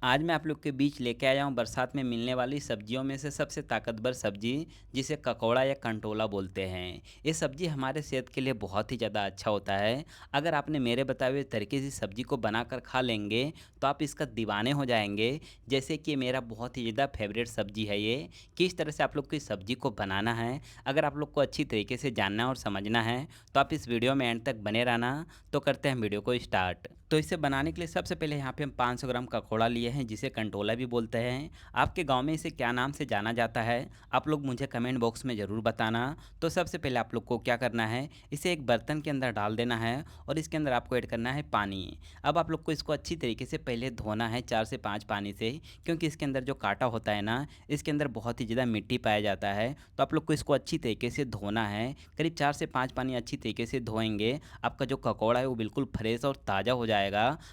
आज मैं आप लोग के बीच लेके आया हूँ बरसात में मिलने वाली सब्जियों में से सबसे ताकतवर सब्जी, जिसे ककोड़ा या कंटोला बोलते हैं। ये सब्जी हमारे सेहत के लिए बहुत ही ज़्यादा अच्छा होता है। अगर आपने मेरे बताए हुए तरीके से सब्जी को बनाकर खा लेंगे तो आप इसका दीवाने हो जाएंगे। जैसे कि मेरा बहुत ही ज़्यादा फेवरेट सब्जी है ये। किस तरह से आप लोग को इस सब्जी को बनाना है, अगर आप लोग को अच्छी तरीके से जानना और समझना है तो आप इस वीडियो में एंड तक बने रहना। तो करते हैं वीडियो को स्टार्ट। तो इसे बनाने के लिए सबसे पहले यहाँ पे हम 500 ग्राम ककोड़ा लिए हैं, जिसे कंटोला भी बोलते हैं। आपके गांव में इसे क्या नाम से जाना जाता है, आप लोग मुझे कमेंट बॉक्स में ज़रूर बताना। तो सबसे पहले आप लोग को क्या करना है, इसे एक बर्तन के अंदर डाल देना है और इसके अंदर आपको ऐड करना है पानी। अब आप लोग को इसको अच्छी तरीके से पहले धोना है 4 से 5 पानी से, क्योंकि इसके अंदर जो कांटा होता है ना, इसके अंदर बहुत ही ज़्यादा मिट्टी पाया जाता है। तो आप लोग को इसको अच्छी तरीके से धोना है। करीब 4 से 5 पानी अच्छी तरीके से धोएंगे, आपका जो ककोड़ा है वो बिल्कुल फ्रेश और ताज़ा हो जाएगा।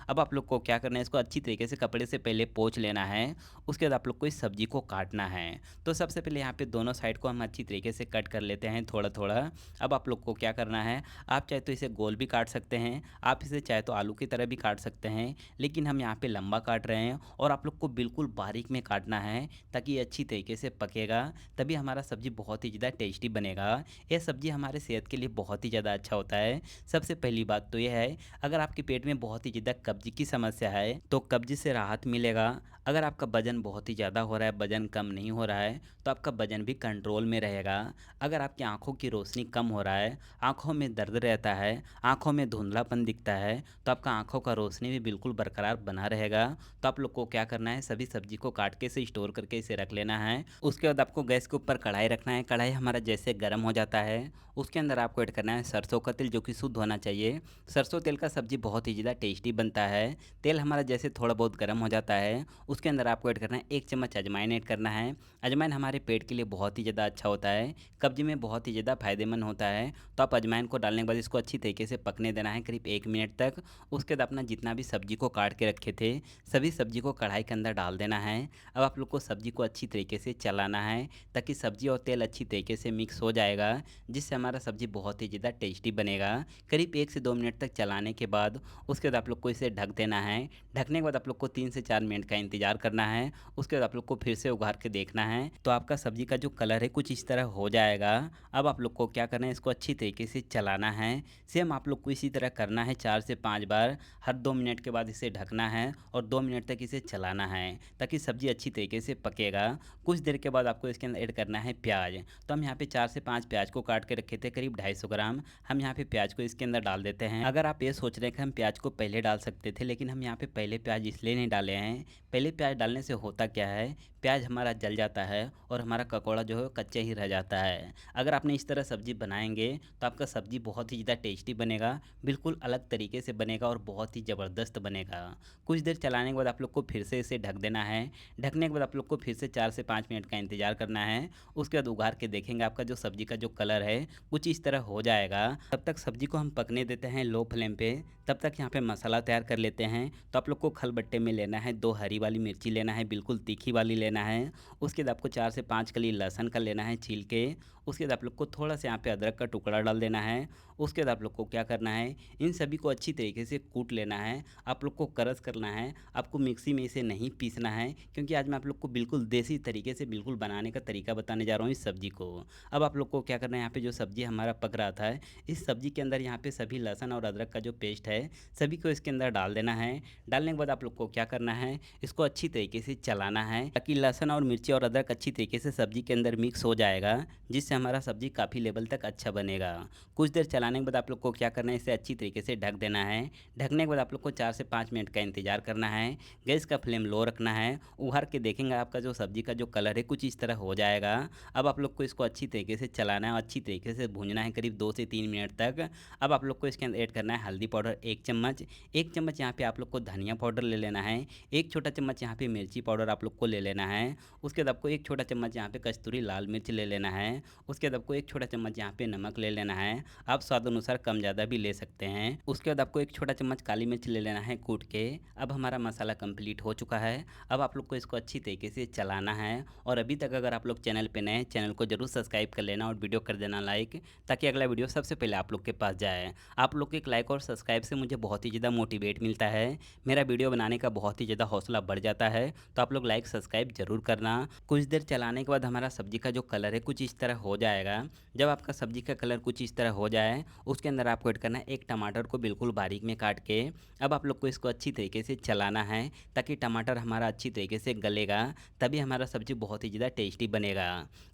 अब आप लोग को क्या करना है, इसको अच्छी तरीके से कपड़े से पहले पोंछ लेना है। उसके बाद आप लोग को इस सब्जी को काटना है। तो सबसे पहले यहाँ पे दोनों साइड को हम अच्छी तरीके से कट कर लेते हैं थोड़ा थोड़ा। अब आप लोग को क्या करना है, आप चाहे तो इसे गोल भी काट सकते हैं, आप इसे चाहे तो आलू की तरह भी काट सकते हैं, लेकिन हम यहाँ पे लंबा काट रहे हैं और आप लोग को बिल्कुल बारीक में काटना है ताकि ये अच्छी तरीके से पकेगा, तभी हमारा सब्जी बहुत ही ज़्यादा टेस्टी बनेगा। यह सब्जी हमारे सेहत के लिए बहुत ही ज़्यादा अच्छा होता है। सबसे पहली बात तो यह है, अगर आपके पेट में बहुत ही ज़्यादा कब्ज की समस्या है तो कब्ज से राहत मिलेगा। अगर आपका वजन बहुत ही ज़्यादा हो रहा है, वजन कम नहीं हो रहा है, तो आपका वजन भी कंट्रोल में रहेगा। अगर आपकी आंखों की रोशनी कम हो रहा है, आंखों में दर्द रहता है, आंखों में धुंधलापन दिखता है, तो आपका आंखों का रोशनी भी बिल्कुल बरकरार बना रहेगा। तो आप लोग को क्या करना है, सभी सब्जी को काट के इसे स्टोर करके इसे रख लेना है। उसके बाद आपको गैस के ऊपर कढ़ाई रखना है। कढ़ाई हमारा जैसे गर्म हो जाता है, उसके अंदर आपको ऐड करना है सरसों का तेल, जो कि शुद्ध होना चाहिए। सरसों तेल का सब्जी बहुत ही ज़्यादा टेस्टी बनता है। तेल हमारा जैसे थोड़ा बहुत गर्म हो जाता है, उसके अंदर आपको ऐड करना है 1 चम्मच अजवाइन ऐड करना है। अजवाइन हमारे पेट के लिए बहुत ही ज़्यादा अच्छा होता है, कब्ज में बहुत ही ज़्यादा फायदेमंद होता है। तो आप अजवाइन को डालने के बाद इसको अच्छी तरीके से पकने देना है करीब 1 मिनट तक। उसके बाद अपना जितना भी सब्जी को काट के रखे थे, सभी सब्जी को कढ़ाई के अंदर डाल देना है। अब आप लोग को सब्जी को अच्छी तरीके से चलाना है ताकि सब्जी और तेल अच्छी तरीके से मिक्स हो जाएगा, जिससे हमारा सब्जी बहुत ही ज़्यादा टेस्टी बनेगा। करीब 1 से 2 मिनट तक चलाने के बाद उसके बाद आप लोग को इसे ढक देना है। ढकने के बाद आप लोग को 3 से 4 मिनट का इंतज़ार करना है। उसके बाद आप लोग को फिर से उघार के देखना है, तो आपका सब्जी का जो कलर है कुछ इस तरह हो जाएगा। अब आप लोग को क्या करना है, इसको अच्छी तरीके से चलाना है। सेम आप लोग को इसी तरह करना है 4 से 5 बार। हर 2 मिनट के बाद इसे ढकना है और 2 मिनट तक इसे चलाना है ताकि सब्जी अच्छी तरीके से पकेगा। कुछ देर के बाद आपको इसके अंदर ऐड करना है प्याज। तो हम यहाँ पे 4 से 5 प्याज को काट के रखे थे, करीब 250 ग्राम। हम यहाँ पे प्याज को इसके अंदर डाल देते हैं। अगर आप ये सोच रहे हैं कि हम प्याज को पहले डाल सकते थे, लेकिन हम यहाँ पे पहले प्याज इसलिए नहीं डाले हैं। पहले प्याज डालने से होता क्या है, प्याज हमारा जल जाता है और हमारा ककोड़ा जो है कच्चा ही रह जाता है। अगर आपने इस तरह सब्जी बनाएंगे तो आपका सब्जी बहुत ही ज़्यादा टेस्टी बनेगा, बिल्कुल अलग तरीके से बनेगा और बहुत ही ज़बरदस्त बनेगा। कुछ देर चलाने के बाद आप लोग को फिर से इसे ढक देना है। ढकने के बाद आप लोग को फिर से 4 से 5 मिनट का इंतज़ार करना है। उसके बाद उघार के देखेंगे, आपका जो सब्जी का जो कलर है कुछ इस तरह हो जाएगा। तब तक सब्जी को हम पकने देते हैं लो फ्लेम पे। तब तक यहाँ पे मसाला तैयार कर लेते हैं। तो आप लोग को खलबट्टे में लेना है 2 हरी वाली मिर्ची लेना है, बिल्कुल तीखी वाली लेना है। उसके बाद आपको 4 से 5 कली लहसुन का लेना है छील के। उसके बाद आप लोग को थोड़ा सा यहाँ पे अदरक का टुकड़ा डाल देना है। उसके बाद आप लोग को क्या करना है, इन सभी को अच्छी तरीके से कूट लेना है। आप लोग को क्रश करना है, आपको मिक्सी में इसे नहीं पीसना है, क्योंकि आज मैं आप लोग को बिल्कुल देसी तरीके से बिल्कुल बनाने का तरीका बताने जा रहा हूँ इस सब्जी को। अब आप लोग को क्या करना है, यहाँ पे जो सब्जी हमारा पक रहा था, इस सब्जी के अंदर यहाँ पे सभी लहसुन और अदरक का जो पेस्ट है सभी को इसके अंदर डाल देना है। डालने के बाद आप लोग को क्या करना है, इसको अच्छी तरीके से चलाना है ताकि लहसुन और मिर्ची और अदरक अच्छी तरीके से सब्जी के अंदर मिक्स हो जाएगा, जिससे हमारा सब्जी काफ़ी लेवल तक अच्छा बनेगा। कुछ देर चलाने के बाद आप लोग को क्या करना है, इसे अच्छी तरीके से ढक देना है। ढकने के बाद आप लोग को 4 से 5 मिनट का इंतजार करना है। गैस का फ्लेम लो रखना है। उभर के देखेंगे, आपका जो सब्जी का जो कलर है कुछ इस तरह हो जाएगा। अब आप लोग को इसको अच्छी तरीके से चलाना है और अच्छी तरीके से भूनना है करीब 2 से 3 मिनट तक। अब आप लोग को इसके अंदर ऐड करना है हल्दी पाउडर 1 चम्मच। 1 चम्मच यहाँ पे आप लोग को धनिया पाउडर ले लेना है। 1 छोटा चम्मच यहाँ पे मिर्ची पाउडर आप लोग को ले लेना है। उसके बाद आपको एक छोटा चम्मच यहाँ पे कस्तूरी लाल मिर्च ले लेना है। उसके बाद आपको एक छोटा चम्मच यहाँ पे नमक ले लेना है। आप स्वाद अनुसार कम ज़्यादा भी ले सकते हैं। उसके बाद आपको एक छोटा चम्मच काली मिर्च ले लेना है कूट के। अब हमारा मसाला कंप्लीट हो चुका है। अब आप लोग को इसको अच्छी तरीके से चलाना है। और अभी तक अगर आप लोग चैनल पे नए हैं, चैनल को जरूर सब्सक्राइब कर लेना और वीडियो कर देना लाइक, ताकि अगला वीडियो सबसे पहले आप लोग के पास जाए। आप लोग के एक लाइक और सब्सक्राइब से मुझे बहुत ही ज़्यादा मोटिवेट मिलता है, मेरा वीडियो बनाने का बहुत ही ज़्यादा हौसला बढ़ जाता है। तो आप लोग लाइक सब्सक्राइब जरूर करना। कुछ देर चलाने के बाद हमारा सब्जी का जो कलर है कुछ इस तरह हो जाएगा। जब आपका सब्जी का कलर कुछ इस तरह हो जाए, उसके अंदर आपको ऐड करना है एक टमाटर को बिल्कुल बारीक में काट के। अब आप लोग को इसको अच्छी तरीके से चलाना है, ताकि टमाटर हमारा अच्छी तरीके से गलेगा, तभी हमारा सब्जी बहुत ही ज़्यादा टेस्टी बनेगा।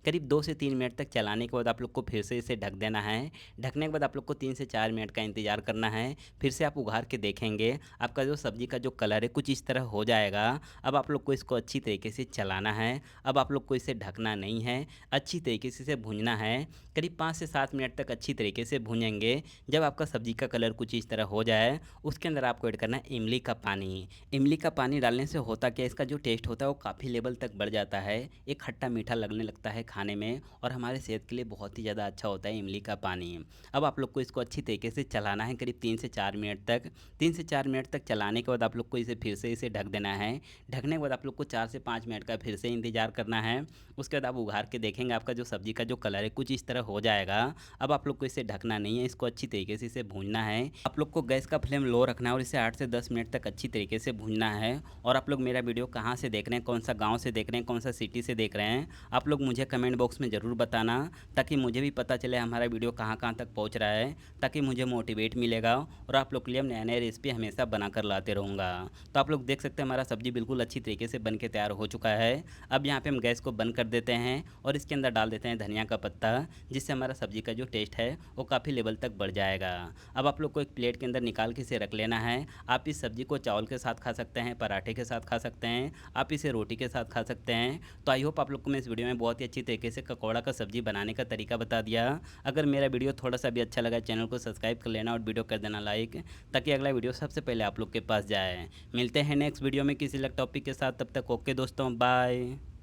करीब 2 से 3 मिनट तक चलाने के बाद आप लोग को फिर से इसे ढक देना है। ढकने के बाद आप लोग को 3 से 4 मिनट का इंतज़ार करना है। फिर से आप उघार के देखेंगे, आपका जो सब्जी का जो कलर है कुछ इस तरह हो जाएगा। अब आप लोग को इसको अच्छी तरीके से चलाना है। अब आप लोग को इसे ढकना नहीं है, अच्छी तरीके से इसे भूनना है। करीब 5 से 7 मिनट तक अच्छी तरीके से भूनेंगे। जब आपका सब्जी का कलर कुछ इस तरह हो जाए, उसके अंदर आपको ऐड करना है इमली का पानी। इमली का पानी डालने से होता क्या है, इसका जो टेस्ट होता है वो काफ़ी लेवल तक बढ़ जाता है। एक खट्टा मीठा लगने लगता है खाने में, और हमारे सेहत के लिए बहुत ही ज़्यादा अच्छा होता है इमली का पानी। अब आप लोग को इसको अच्छी तरीके से चलाना है करीब 3 से 4 मिनट तक। 3 से 4 मिनट तक चलाने के बाद आप लोग को इसे फिर से इसे ढक देना है। ढकने के बाद आप लोग को 4 से 5 मिनट का फिर से इंतज़ार करना है। उसके बाद आप उघार के देखेंगे, आपका जो सब्जी का जो कलर है कुछ इस तरह हो जाएगा। अब आप लोग को इसे ढकना नहीं है, इसको अच्छी तरीके से इसे भूनना है। आप लोग को गैस का फ्लेम लो रखना है और इसे 8 से 10 मिनट तक अच्छी तरीके से भूनना है। और आप लोग मेरा वीडियो कहाँ से देख रहे हैं, कौन सा गाँव से देख रहे हैं, कौन सा सिटी से देख रहे हैं, आप लोग मुझे कमेंट बॉक्स में ज़रूर बताना, ताकि मुझे भी पता चले हमारा वीडियो कहाँ कहाँ तक पहुँच रहा है, ताकि मुझे मोटिवेट मिलेगा और आप लोग के लिए नए नए रेसिपी हमेशा बनाकर लाते रहूँगा। तो आप लोग देख सकते हैं हमारा सब्जी बिल्कुल अच्छी तरीके से बन के तैयार हो चुका है। अब यहाँ पे हम गैस को बंद कर देते हैं और इसके अंदर डाल देते हैं धनिया का पत्ता, जिससे हमारा सब्जी का जो टेस्ट है वो काफ़ी लेवल तक बढ़ जाएगा। अब आप लोग को एक प्लेट के अंदर निकाल के इसे रख लेना है। आप इस सब्जी को चावल के साथ खा सकते हैं, पराठे के साथ खा सकते हैं, आप इसे रोटी के साथ खा सकते हैं। तो आई होप आप लोग को मैं इस वीडियो में बहुत ही अच्छी तरीके से ककौड़ा का सब्जी बनाने का तरीका बता दिया। अगर मेरा वीडियो थोड़ा सा भी अच्छा लगा, चैनल को सब्सक्राइब कर लेना और वीडियो कर देना लाइक, ताकि अगला वीडियो सबसे पहले आप लोग के पास जाए। मिलते हैं नेक्स्ट वीडियो में किसी अलग टॉपिक के साथ, तब तक ओके दोस्तों, बाय।